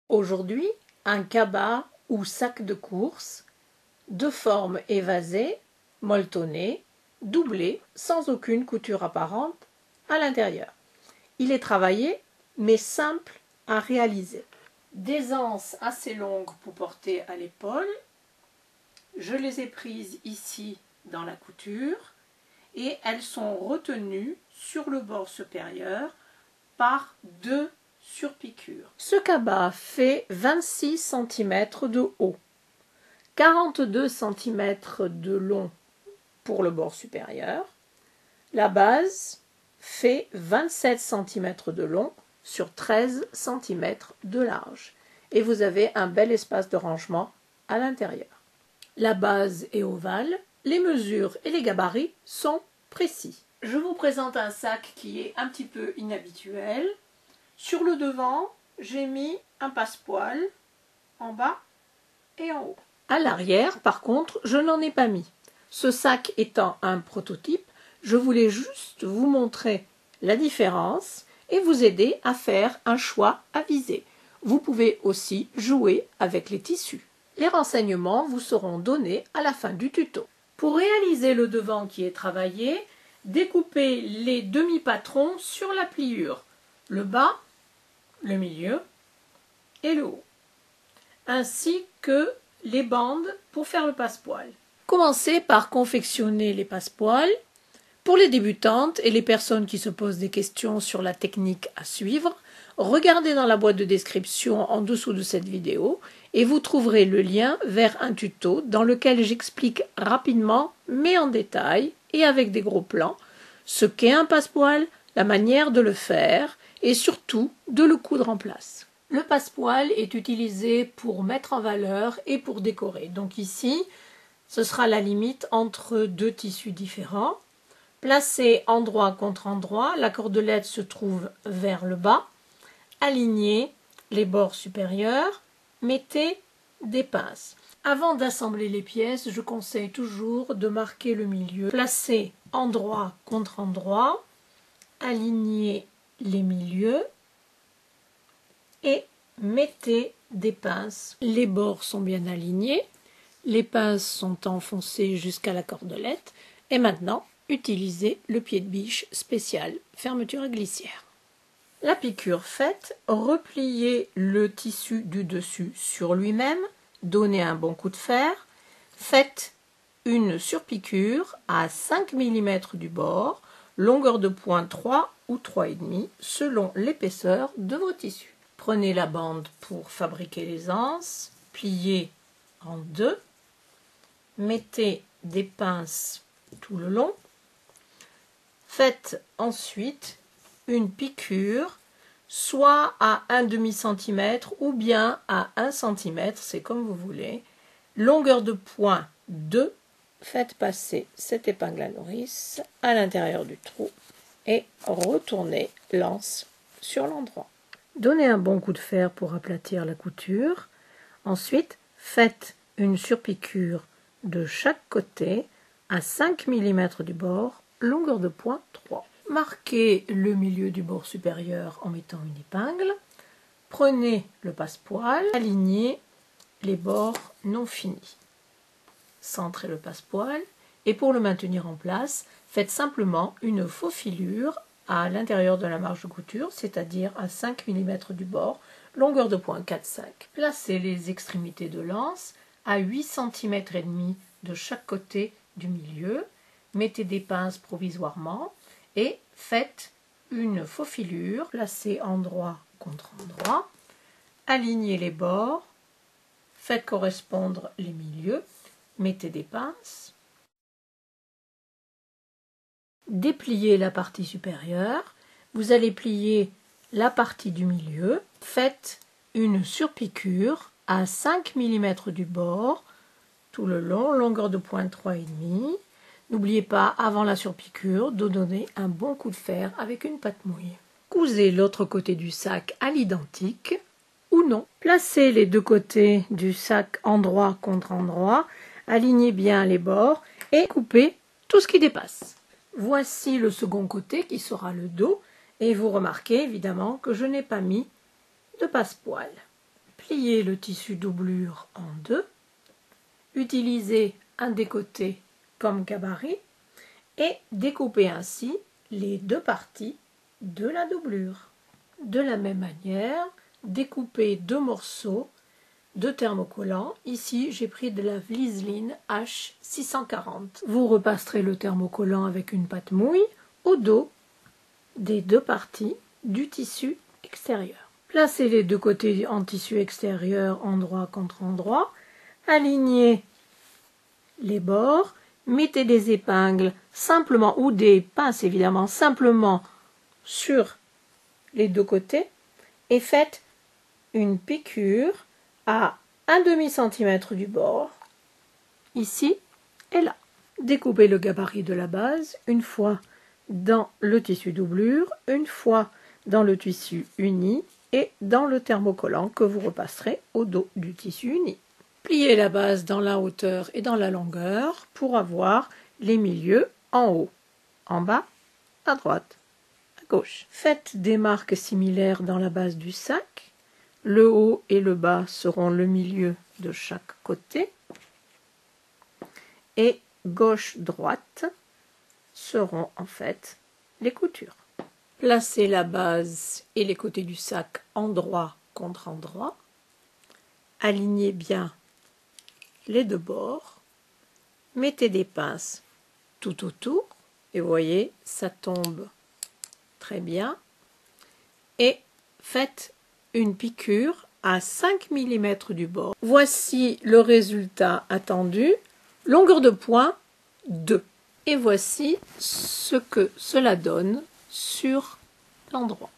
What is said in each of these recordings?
Aujourd'hui, un cabas ou sac de course, de forme évasée, molletonné, doublé, sans aucune couture apparente à l'intérieur. Il est travaillé, mais simple à réaliser. Des anses assez longues pour porter à l'épaule. Je les ai prises ici dans la couture et elles sont retenues sur le bord supérieur par deux surpiqûres. Ce cabas fait 26 cm de haut, 42 cm de long pour le bord supérieur. La base fait 27 cm de long sur 13 cm de large. Et vous avez un bel espace de rangement à l'intérieur. La base est ovale, les mesures et les gabarits sont précis. Je vous présente un sac qui est un petit peu inhabituel. Sur le devant, j'ai mis un passepoil en bas et en haut. À l'arrière, par contre, je n'en ai pas mis. Ce sac étant un prototype, je voulais juste vous montrer la différence et vous aider à faire un choix avisé. Vous pouvez aussi jouer avec les tissus. Les renseignements vous seront donnés à la fin du tuto. Pour réaliser le devant qui est travaillé, découpez les demi-patrons sur la pliure, le bas, le milieu et le haut, ainsi que les bandes pour faire le passepoil. Commencez par confectionner les passepoils. Pour les débutantes et les personnes qui se posent des questions sur la technique à suivre, regardez dans la boîte de description en dessous de cette vidéo et vous trouverez le lien vers un tuto dans lequel j'explique rapidement, mais en détail et avec des gros plans, ce qu'est un passepoil, la manière de le faire et surtout de le coudre en place. Le passepoil est utilisé pour mettre en valeur et pour décorer. Donc ici, ce sera la limite entre deux tissus différents. Placez endroit contre endroit, la cordelette se trouve vers le bas. Alignez les bords supérieurs, mettez des pinces. Avant d'assembler les pièces, je conseille toujours de marquer le milieu. Placez endroit contre endroit, alignez les milieux et mettez des pinces. Les bords sont bien alignés, les pinces sont enfoncées jusqu'à la cordelette et maintenant, utilisez le pied de biche spécial fermeture à glissière. La piqûre faite, repliez le tissu du dessus sur lui-même, donnez un bon coup de fer, faites une surpiqûre à 5 mm du bord, longueur de pointe 3 ou 3,5 selon l'épaisseur de vos tissus. Prenez la bande pour fabriquer les anses, pliez en deux, mettez des pinces tout le long, faites ensuite une piqûre soit à 1/2 cm ou bien à 1 cm, c'est comme vous voulez, longueur de point 2, faites passer cette épingle à nourrice à l'intérieur du trou et retournez l'anse sur l'endroit. Donnez un bon coup de fer pour aplatir la couture. Ensuite, faites une surpiqûre de chaque côté à 5 mm du bord, longueur de point 3. Marquez le milieu du bord supérieur en mettant une épingle. Prenez le passepoil, alignez les bords non finis. Centrez le passepoil et pour le maintenir en place, faites simplement une faux filure à l'intérieur de la marge de couture, c'est-à-dire à 5 mm du bord, longueur de point 4,5. Placez les extrémités de l'anse à 8 cm et demi de chaque côté du milieu. Mettez des pinces provisoirement et faites une faux filure, placez endroit contre endroit, alignez les bords, faites correspondre les milieux, mettez des pinces, dépliez la partie supérieure, vous allez plier la partie du milieu, faites une surpiqûre à 5 mm du bord, tout le long, longueur de pointe 3,5. N'oubliez pas, avant la surpiqûre, de donner un bon coup de fer avec une pâte mouille. Cousez l'autre côté du sac à l'identique ou non. Placez les deux côtés du sac endroit contre endroit, alignez bien les bords et coupez tout ce qui dépasse. Voici le second côté qui sera le dos et vous remarquez évidemment que je n'ai pas mis de passepoil. pliez le tissu doublure en deux, utilisez un des côtés comme gabarit et découpez ainsi les deux parties de la doublure. De la même manière, découpez deux morceaux de thermocollant. Ici, j'ai pris de la Vliseline H640. Vous repasserez le thermocollant avec une pâte mouille au dos des deux parties du tissu extérieur. Placez les deux côtés en tissu extérieur endroit contre endroit. Alignez les bords. Mettez des épingles simplement, ou des pinces évidemment, simplement sur les deux côtés et faites une piqûre à 1/2 cm du bord, ici et là. Découpez le gabarit de la base une fois dans le tissu doublure, une fois dans le tissu uni et dans le thermocollant que vous repasserez au dos du tissu uni. Pliez la base dans la hauteur et dans la longueur pour avoir les milieux en haut, en bas, à droite, à gauche. Faites des marques similaires dans la base du sac. Le haut et le bas seront le milieu de chaque côté. Et gauche-droite seront en fait les coutures. Placez la base et les côtés du sac endroit contre endroit. Alignez bien les deux bords, mettez des pinces tout autour, et vous voyez, ça tombe très bien, et faites une piqûre à 5 mm du bord. Voici le résultat attendu, longueur de point 2. Et voici ce que cela donne sur l'endroit.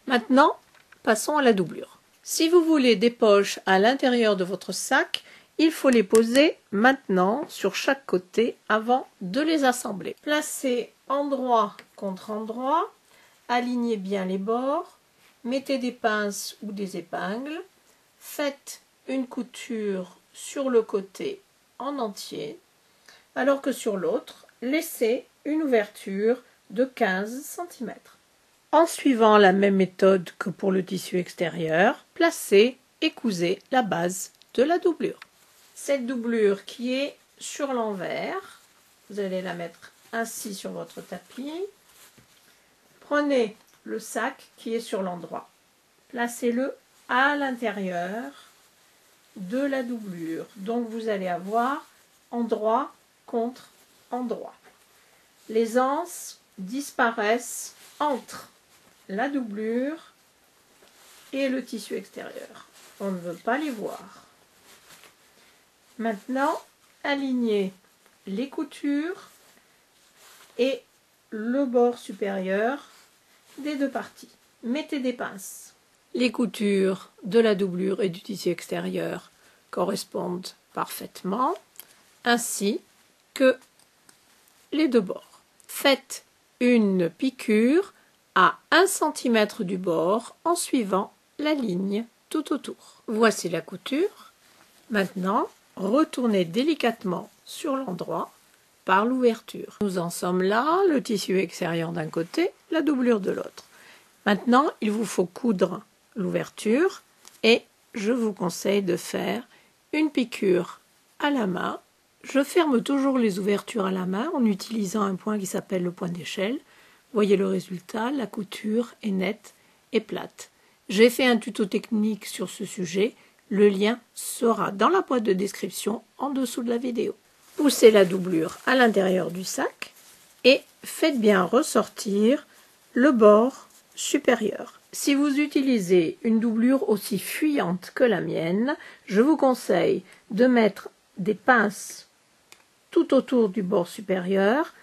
Maintenant, passons à la doublure. Si vous voulez des poches à l'intérieur de votre sac, il faut les poser maintenant sur chaque côté avant de les assembler. Placez endroit contre endroit, alignez bien les bords, mettez des pinces ou des épingles, faites une couture sur le côté en entier, alors que sur l'autre, laissez une ouverture de 15 cm. En suivant la même méthode que pour le tissu extérieur, placez et cousez la base de la doublure. Cette doublure qui est sur l'envers, vous allez la mettre ainsi sur votre tapis. Prenez le sac qui est sur l'endroit. Placez-le à l'intérieur de la doublure. Donc vous allez avoir endroit contre endroit. Les anses disparaissent entre la doublure et le tissu extérieur. On ne veut pas les voir. Maintenant, alignez les coutures et le bord supérieur des deux parties. Mettez des pinces. Les coutures de la doublure et du tissu extérieur correspondent parfaitement, ainsi que les deux bords. Faites une piqûre à 1 cm du bord en suivant la ligne tout autour. Voici la couture. Maintenant, retournez délicatement sur l'endroit par l'ouverture. Nous en sommes là, le tissu extérieur d'un côté, la doublure de l'autre. Maintenant, il vous faut coudre l'ouverture et je vous conseille de faire une piqûre à la main. Je ferme toujours les ouvertures à la main en utilisant un point qui s'appelle le point d'échelle. Voyez le résultat, la couture est nette et plate. J'ai fait un tuto technique sur ce sujet. Le lien sera dans la boîte de description en dessous de la vidéo. Poussez la doublure à l'intérieur du sac et faites bien ressortir le bord supérieur. Si vous utilisez une doublure aussi fuyante que la mienne, je vous conseille de mettre des pinces tout autour du bord supérieur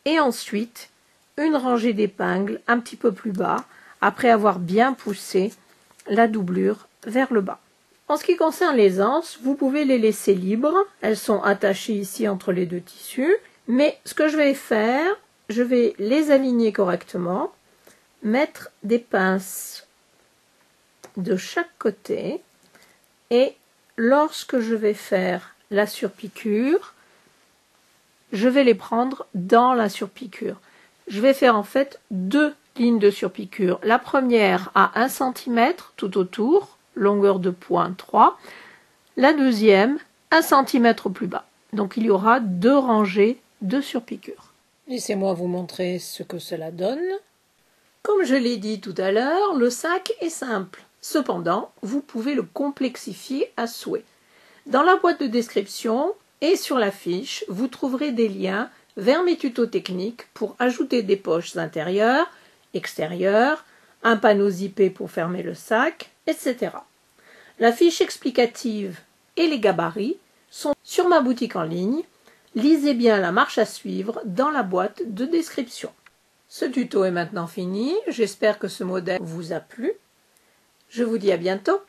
et ensuite une rangée d'épingles un petit peu plus bas après avoir bien poussé la doublure vers le bas. En ce qui concerne les anses, vous pouvez les laisser libres. Elles sont attachées ici entre les deux tissus. Mais ce que je vais faire, je vais les aligner correctement, mettre des pinces de chaque côté et lorsque je vais faire la surpiqûre, je vais les prendre dans la surpiqûre. Je vais faire en fait deux lignes de surpiqûre. La première à 1 cm tout autour longueur de pointe 3. La deuxième, 1 cm plus bas. Donc il y aura 2 rangées de surpiqûres. Laissez-moi vous montrer ce que cela donne. Comme je l'ai dit tout à l'heure, le sac est simple. Cependant, vous pouvez le complexifier à souhait. Dans la boîte de description et sur la fiche, vous trouverez des liens vers mes tutos techniques pour ajouter des poches intérieures, extérieures, un panneau zippé pour fermer le sac, etc. La fiche explicative et les gabarits sont sur ma boutique en ligne. Lisez bien la marche à suivre dans la boîte de description. Ce tuto est maintenant fini. J'espère que ce modèle vous a plu. Je vous dis à bientôt.